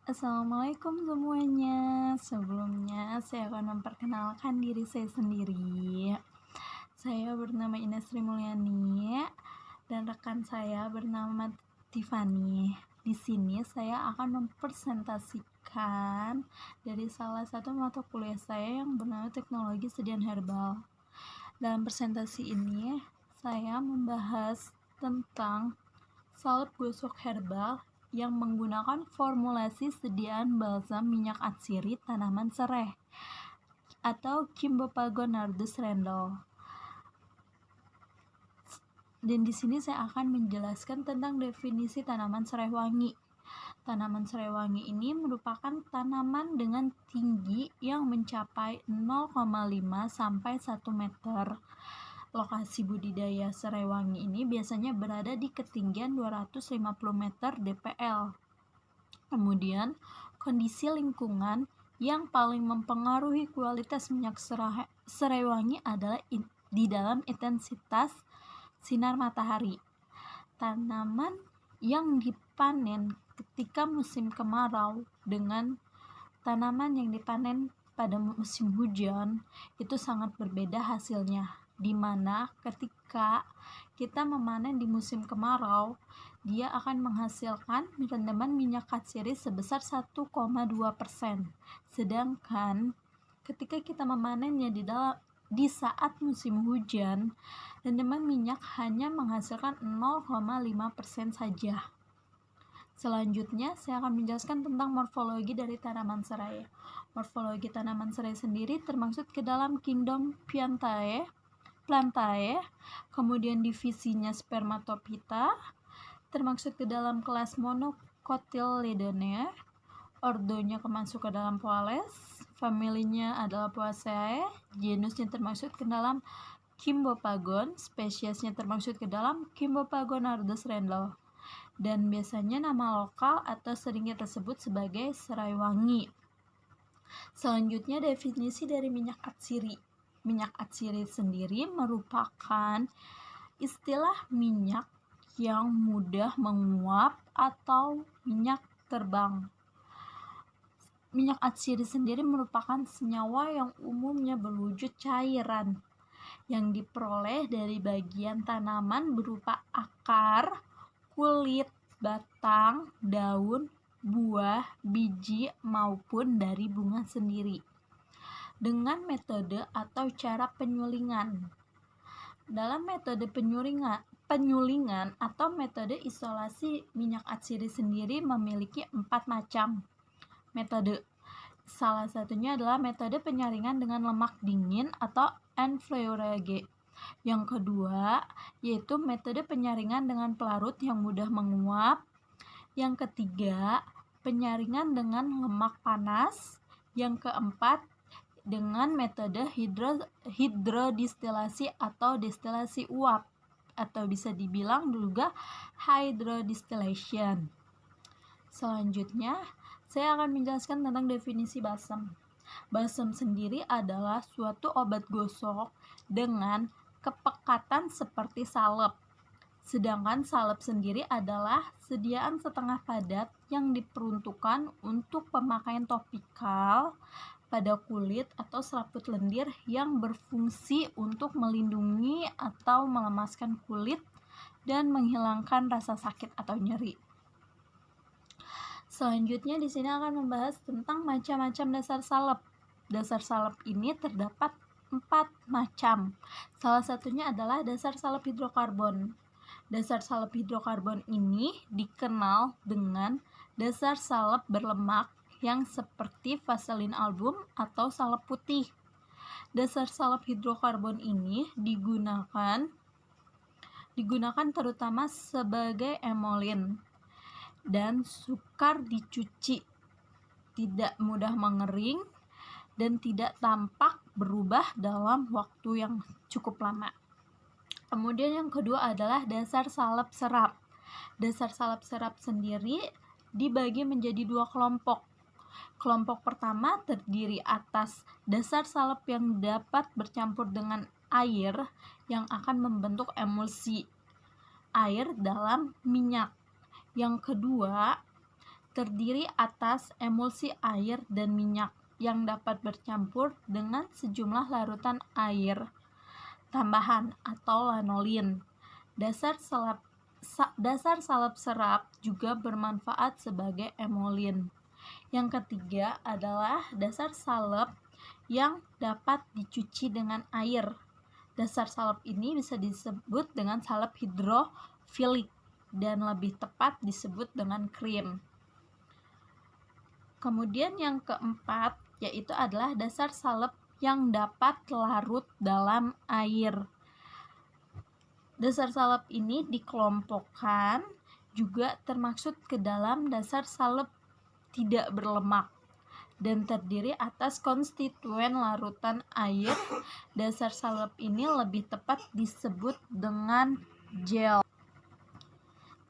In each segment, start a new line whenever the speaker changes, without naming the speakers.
Assalamualaikum semuanya. Sebelumnya saya akan memperkenalkan diri saya sendiri. Saya bernama Ines Sri Mulyani dan rekan saya bernama Tiffany. Di sini saya akan mempresentasikan dari salah satu mata kuliah saya yang bernama Teknologi Sediaan Herbal. Dalam presentasi ini saya membahas tentang salep gosok herbal yang menggunakan formulasi sediaan balsam minyak atsiri tanaman serai atau Cymbopagon nardus Rendel. Dan di sini saya akan menjelaskan tentang definisi tanaman serai wangi. Tanaman serai wangi ini merupakan tanaman dengan tinggi yang mencapai 0,5 sampai 1 meter. Lokasi budidaya serai wangi ini biasanya berada di ketinggian 250 meter dpl. Kemudian, kondisi lingkungan yang paling mempengaruhi kualitas minyak serai wangi adalah di dalam intensitas sinar matahari. Tanaman yang dipanen ketika musim kemarau dengan tanaman yang dipanen pada musim hujan itu sangat berbeda hasilnya, di mana ketika kita memanen di musim kemarau dia akan menghasilkan rendaman minyak atsiri sebesar 1,2%, sedangkan ketika kita memanennya di saat musim hujan rendaman minyak hanya menghasilkan 0,5% saja. Selanjutnya, saya akan menjelaskan tentang morfologi dari tanaman serai. Morfologi tanaman serai sendiri termasuk ke dalam kingdom Plantae, kemudian divisinya Spermatophyta, termasuk ke dalam kelas Monocotyledoneae, ordonya termasuk ke dalam Poales, familinya adalah Poaceae, genusnya termasuk ke dalam Cymbopagon, spesiesnya termasuk ke dalam Cymbopagon nardus Rendel. Dan biasanya nama lokal atau sering kita sebut sebagai serai wangi. Selanjutnya, definisi dari minyak atsiri. Minyak atsiri sendiri merupakan istilah minyak yang mudah menguap atau minyak terbang. Minyak atsiri sendiri merupakan senyawa yang umumnya berwujud cairan yang diperoleh dari bagian tanaman berupa akar, kulit, batang, daun, buah, biji, maupun dari bunga sendiri dengan metode atau cara penyulingan. Dalam metode penyulingan atau metode isolasi minyak atsiri sendiri memiliki 4 macam metode. Salah satunya adalah metode penyaringan dengan lemak dingin atau enfleurage. Yang kedua, yaitu metode penyaringan dengan pelarut yang mudah menguap. Yang ketiga, penyaringan dengan lemak panas. Yang keempat, dengan metode hidrodistilasi atau destilasi uap, atau bisa dibilang juga hydrodistillation. Selanjutnya, saya akan menjelaskan tentang definisi balsam. Balsam sendiri adalah suatu obat gosok dengan kepekatan seperti salep. Sedangkan salep sendiri adalah sediaan setengah padat yang diperuntukkan untuk pemakaian topikal pada kulit atau selaput lendir yang berfungsi untuk melindungi atau melemaskan kulit dan menghilangkan rasa sakit atau nyeri. Selanjutnya di sini akan membahas tentang macam-macam dasar salep. Dasar salep ini terdapat 4 macam. Salah satunya adalah dasar salep hidrokarbon. Dasar salep hidrokarbon ini dikenal dengan dasar salep berlemak yang seperti vaselin album atau salep putih. Dasar salep hidrokarbon ini digunakan terutama sebagai emolin dan sukar dicuci, tidak mudah mengering, dan tidak tampak berubah dalam waktu yang cukup lama. Kemudian yang kedua adalah dasar salep serap. Dasar salep serap sendiri dibagi menjadi 2 kelompok. Kelompok pertama terdiri atas dasar salep yang dapat bercampur dengan air yang akan membentuk emulsi air dalam minyak. Yang kedua terdiri atas emulsi air dan minyak yang dapat bercampur dengan sejumlah larutan air tambahan atau lanolin. Dasar salep serap juga bermanfaat sebagai emolin. Yang ketiga adalah dasar salep yang dapat dicuci dengan air. Dasar salep ini bisa disebut dengan salep hidrofilik dan lebih tepat disebut dengan krim. Kemudian yang keempat yaitu adalah dasar salep yang dapat larut dalam air. Dasar salep ini dikelompokkan juga termasuk ke dalam dasar salep tidak berlemak dan terdiri atas konstituen larutan air. Dasar salep ini lebih tepat disebut dengan gel.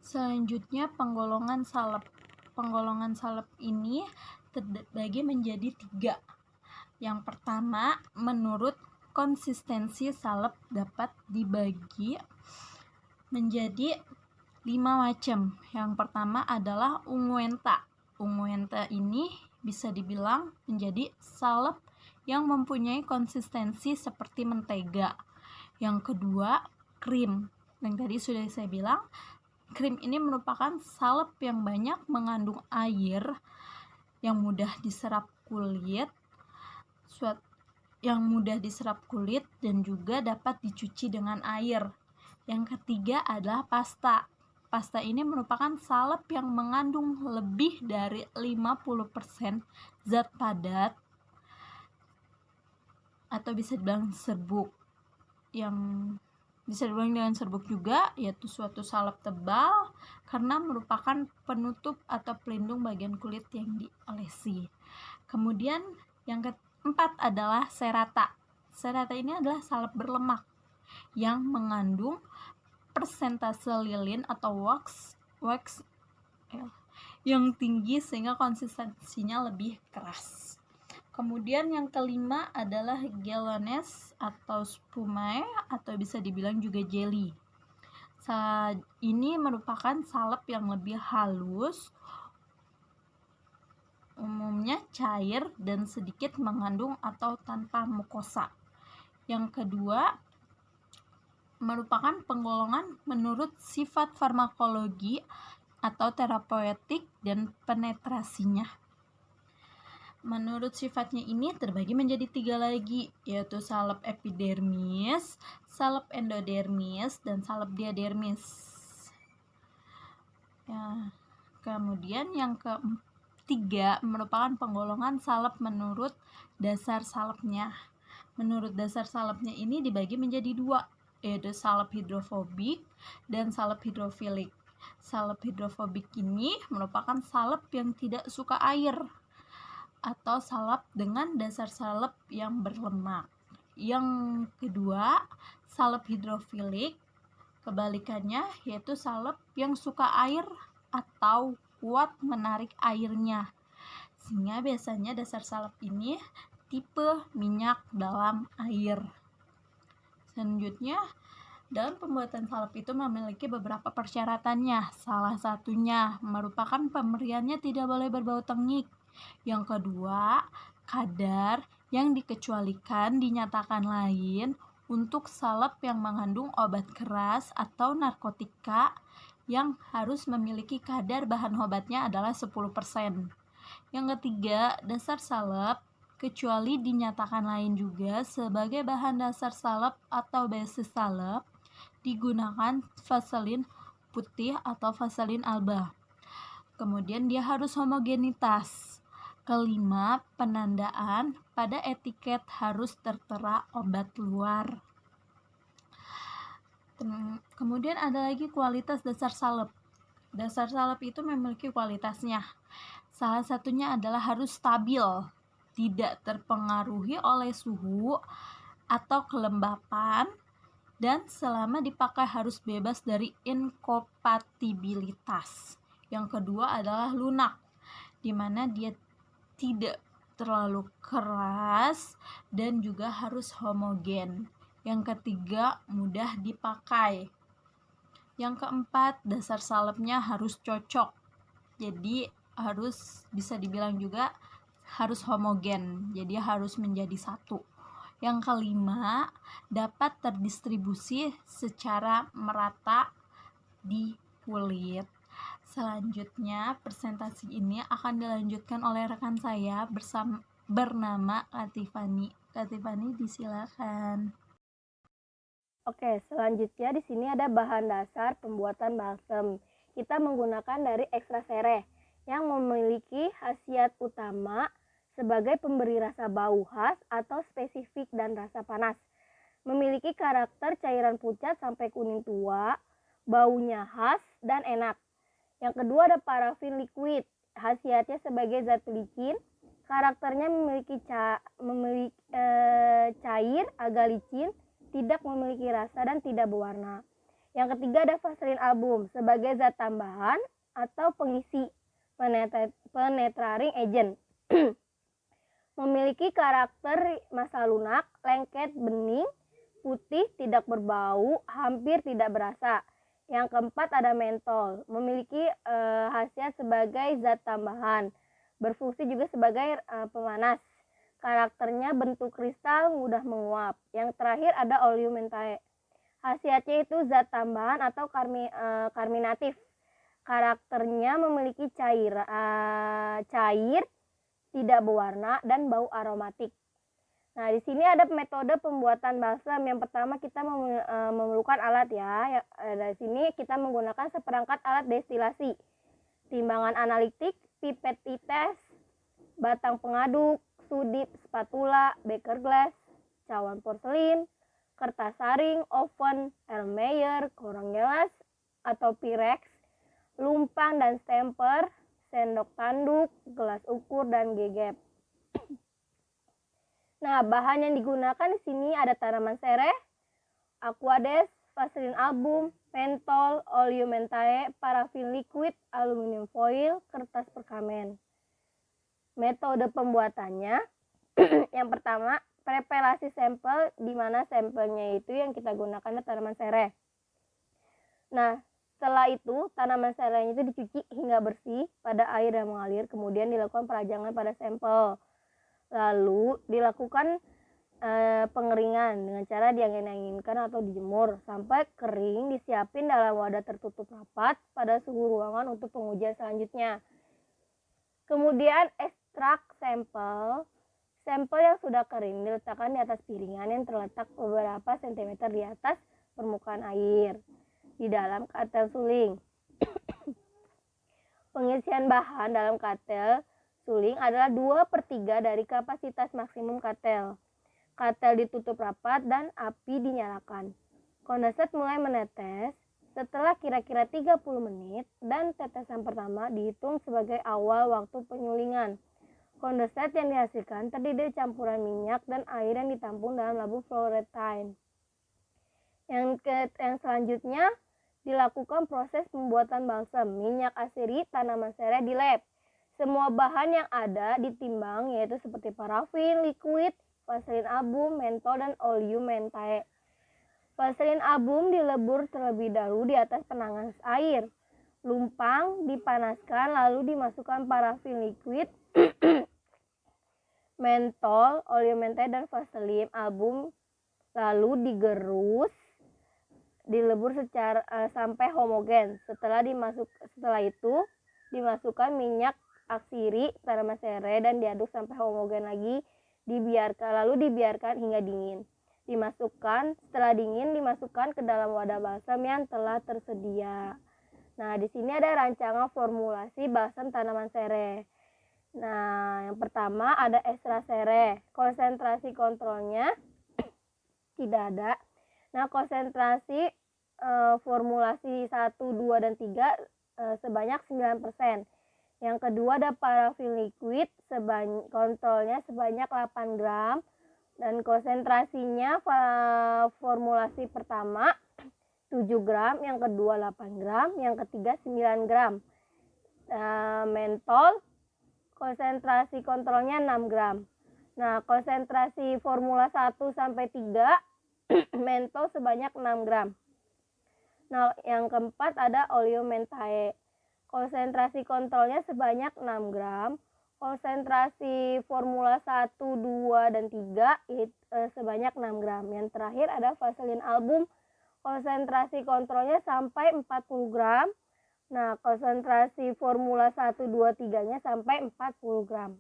Selanjutnya penggolongan salep. Penggolongan salep ini terbagi menjadi 3. Yang pertama, menurut konsistensi salep dapat dibagi menjadi 5 macam. Yang pertama adalah unguenta. Unguenta ini bisa dibilang menjadi salep yang mempunyai konsistensi seperti mentega. Yang kedua, krim. Yang tadi sudah saya bilang, krim ini merupakan salep yang banyak mengandung air, yang mudah diserap kulit, dan juga dapat dicuci dengan air. Yang ketiga adalah pasta. Pasta ini merupakan salep yang mengandung lebih dari 50% zat padat atau bisa dibilang serbuk. Yang bisa dibilang dengan serbuk juga yaitu suatu salep tebal karena merupakan penutup atau pelindung bagian kulit yang diolesi. Kemudian yang keempat adalah serata. Serata ini adalah salep berlemak yang mengandung persentase lilin atau wax yang tinggi sehingga konsistensinya lebih keras. Kemudian yang kelima adalah gelones atau spumae atau bisa dibilang juga jelly. Ini merupakan salep yang lebih halus, umumnya cair dan sedikit mengandung atau tanpa mukosa. Yang kedua merupakan penggolongan menurut sifat farmakologi atau terapeutik dan penetrasinya. Menurut sifatnya ini terbagi menjadi 3 lagi, yaitu salep epidermis, salep endodermis, dan salep diadermis. Kemudian yang ketiga merupakan penggolongan salep menurut dasar salepnya. Menurut dasar salepnya ini dibagi menjadi 2, yaitu salep hidrofobik dan salep hidrofilik. Salep hidrofobik ini merupakan salep yang tidak suka air atau salep dengan dasar salep yang berlemak. Yang kedua, salep hidrofilik kebalikannya yaitu salep yang suka air atau kuat menarik airnya. Sehingga biasanya dasar salep ini tipe minyak dalam air. Selanjutnya, dalam pembuatan salep itu memiliki beberapa persyaratannya. Salah satunya merupakan pemberiannya tidak boleh berbau tengik. Yang kedua, kadar yang dikecualikan dinyatakan lain untuk salep yang mengandung obat keras atau narkotika yang harus memiliki kadar bahan obatnya adalah 10%. Yang ketiga, dasar salep kecuali dinyatakan lain juga sebagai bahan dasar salep atau basis salep digunakan vaselin putih atau vaselin alba. Kemudian dia harus homogenitas. Kelima, penandaan pada etiket harus tertera obat luar. Kemudian ada lagi kualitas dasar salep. Dasar salep itu memiliki kualitasnya. Salah satunya adalah harus stabil, tidak terpengaruhi oleh suhu atau kelembapan, dan selama dipakai harus bebas dari inkompatibilitas. Yang kedua adalah lunak, di mana dia tidak terlalu keras dan juga harus homogen. Yang ketiga, mudah dipakai. Yang keempat, dasar salepnya harus cocok. Jadi harus bisa dibilang juga harus homogen, jadi harus menjadi satu. Yang kelima, dapat terdistribusi secara merata di kulit. Selanjutnya, presentasi ini akan dilanjutkan oleh rekan saya bernama Katifani. Katifani, disilakan.
Oke, selanjutnya di sini ada bahan dasar pembuatan balsem. Kita menggunakan dari ekstra sereh yang memiliki khasiat utama sebagai pemberi rasa bau khas atau spesifik dan rasa panas. Memiliki karakter cairan pucat sampai kuning tua, baunya khas dan enak. Yang kedua ada parafin liquid, khasiatnya sebagai zat pelicin, karakternya memiliki cair, agak licin, tidak memiliki rasa dan tidak berwarna. Yang ketiga ada Vaseline album sebagai zat tambahan atau pengisi penetrating agent. Memiliki karakter masa lunak, lengket, bening, putih, tidak berbau, hampir tidak berasa. Yang keempat ada mentol, memiliki khasiat sebagai zat tambahan, berfungsi juga sebagai pemanas. Karakternya bentuk kristal, mudah menguap. Yang terakhir ada oleum mentae. Khasiatnya itu zat tambahan atau karminatif. Karakternya memiliki cair, tidak berwarna dan bau aromatik. Nah, di sini ada metode pembuatan balsam. Yang pertama kita memerlukan alat ya. Dari sini kita menggunakan seperangkat alat destilasi, timbangan analitik, pipet tes, batang pengaduk, sudip, spatula, beker glass, cawan porselin, kertas saring, oven, Erlenmeyer, korong gelas atau Pyrex, lumpang dan stemper, sendok tanduk, gelas ukur dan gegep. Nah, bahan yang digunakan di sini ada tanaman sereh, aquades, Vaseline album, mentol, oleum mentae, parafin liquid, aluminium foil, kertas perkamen. Metode pembuatannya yang pertama, prepelasi sampel, di mana sampelnya itu yang kita gunakan tanaman sereh. Nah, setelah itu tanaman serehnya itu dicuci hingga bersih pada air yang mengalir, kemudian dilakukan perajangan pada sampel. Lalu dilakukan pengeringan dengan cara diangin-anginkan atau dijemur sampai kering, disiapin dalam wadah tertutup rapat pada suhu ruangan untuk pengujian selanjutnya. Kemudian ekstrak sampel yang sudah kering diletakkan di atas piringan yang terletak beberapa sentimeter di atas permukaan air di dalam katel suling. Pengisian bahan dalam katel suling adalah 2/3 dari kapasitas maksimum katel. Katel ditutup rapat dan api dinyalakan. Kondensat mulai menetes setelah kira-kira 30 menit dan tetesan pertama dihitung sebagai awal waktu penyulingan. Kondensat yang dihasilkan terdiri dari campuran minyak dan air yang ditampung dalam labu fluoretine. Yang selanjutnya dilakukan proses pembuatan balsam minyak asiri tanaman sereh di lab. Semua bahan yang ada ditimbang, yaitu seperti parafin liquid, Vaseline album, mentol, dan oleum mentae. Vaseline album dilebur terlebih dahulu di atas penanas air. Lumpang dipanaskan lalu dimasukkan parafin liquid, mentol, oleum mentae, dan Vaseline album lalu digerus, dilebur secara sampai homogen. Setelah itu dimasukkan minyak aksiri tanaman sereh dan diaduk sampai homogen lagi, lalu dibiarkan hingga dingin. Setelah dingin dimasukkan ke dalam wadah balsam yang telah tersedia. Nah, di sini ada rancangan formulasi balsam tanaman sereh. Nah, yang pertama ada ekstra sereh. Konsentrasi kontrolnya tidak ada. Nah, konsentrasi formulasi 1, 2, dan 3 sebanyak 9%. Yang kedua ada parafin liquid, kontrolnya sebanyak 8 gram. Dan konsentrasinya formulasi pertama 7 gram, yang kedua 8 gram, yang ketiga 9 gram. Mentol, konsentrasi kontrolnya 6 gram. Nah, konsentrasi formula 1 sampai 3 mentol sebanyak 6 gram. Nah, yang keempat ada oleum mentae. Konsentrasi kontrolnya sebanyak 6 gram. Konsentrasi formula 1, 2, dan 3 sebanyak 6 gram. Yang terakhir ada vaselin album. Konsentrasi kontrolnya sampai 40 gram. Nah, konsentrasi formula 1, 2, 3-nya sampai 40 gram.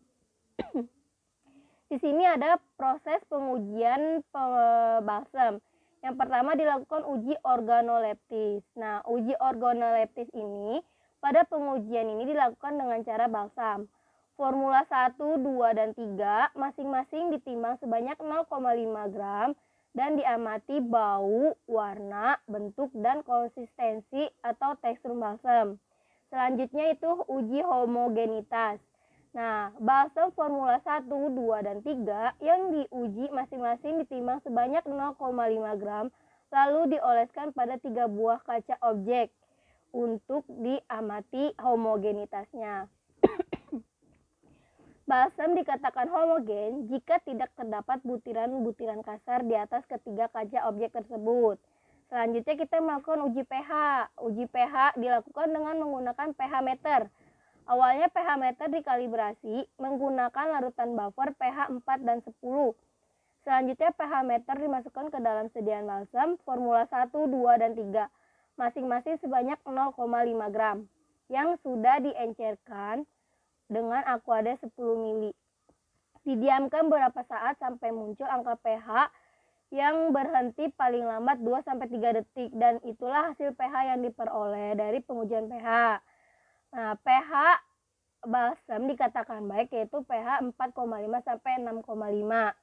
Di sini ada proses pengujian balsam. Yang pertama dilakukan uji organoleptis. Nah, uji organoleptis ini pada pengujian ini dilakukan dengan cara balsam. Formula 1, 2, dan 3 masing-masing ditimbang sebanyak 0,5 gram dan diamati bau, warna, bentuk, dan konsistensi atau tekstur balsam. Selanjutnya itu uji homogenitas. Nah, balsam formula 1, 2, dan 3 yang diuji masing-masing ditimbang sebanyak 0,5 gram lalu dioleskan pada 3 buah kaca objek untuk diamati homogenitasnya. Balsam dikatakan homogen jika tidak terdapat butiran-butiran kasar di atas ketiga kaca objek tersebut. Selanjutnya kita melakukan uji pH. Uji pH dilakukan dengan menggunakan pH meter. Awalnya pH meter dikalibrasi menggunakan larutan buffer pH 4 dan 10. Selanjutnya pH meter dimasukkan ke dalam sediaan balsam formula 1, 2, dan 3 masing-masing sebanyak 0,5 gram yang sudah diencerkan dengan aquade 10 ml. Didiamkan beberapa saat sampai muncul angka pH yang berhenti paling lambat 2-3 detik dan itulah hasil pH yang diperoleh dari pengujian pH. Nah, pH balsam dikatakan baik yaitu pH 4,5 sampai 6,5.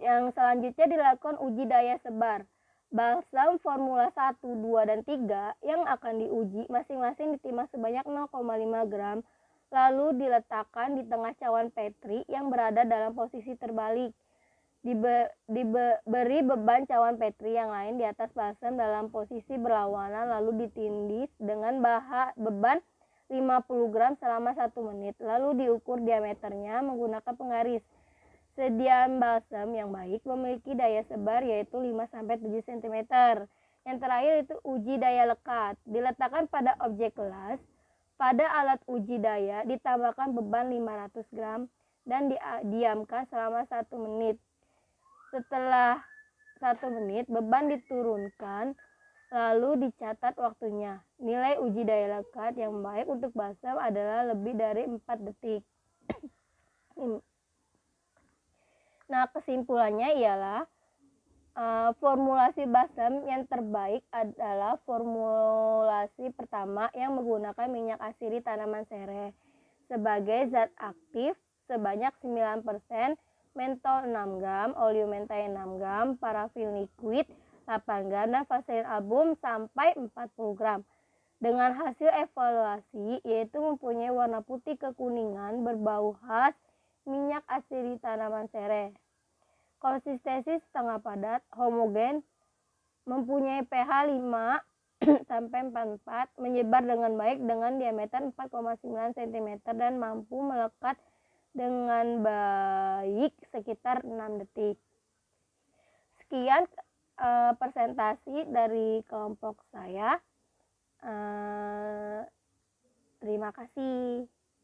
Yang selanjutnya dilakukan uji daya sebar. Balsam formula 1, 2, dan 3 yang akan diuji masing-masing ditimbang sebanyak 0,5 gram lalu diletakkan di tengah cawan Petri yang berada dalam posisi terbalik. Diberi beban cawan Petri yang lain di atas balsam dalam posisi berlawanan lalu ditindih dengan beban 50 gram selama 1 menit lalu diukur diameternya menggunakan penggaris. Sediaan balsam yang baik memiliki daya sebar yaitu 5-7 cm. Yang terakhir itu uji daya lekat. Diletakkan pada objek gelas. Pada alat uji daya ditambahkan beban 500 gram dan didiamkan selama 1 menit. Setelah 1 menit beban diturunkan lalu dicatat waktunya. Nilai uji daya lekat yang baik untuk balsam adalah lebih dari 4 detik. Nah, kesimpulannya ialah formulasi balsam yang terbaik adalah formulasi pertama yang menggunakan minyak asiri tanaman sereh sebagai zat aktif sebanyak 9%, mentol 6 gram, oleum mentai 6 gram, parafin liquid 8 gram, dan vaselin album sampai 40 gram. Dengan hasil evaluasi yaitu mempunyai warna putih kekuningan berbau khas minyak asiri tanaman sereh. Konsistensi setengah padat, homogen, mempunyai pH 5 sampai 44, menyebar dengan baik dengan diameter 4,9 cm dan mampu melekat dengan baik sekitar 6 detik. Sekian presentasi dari kelompok saya. Terima kasih.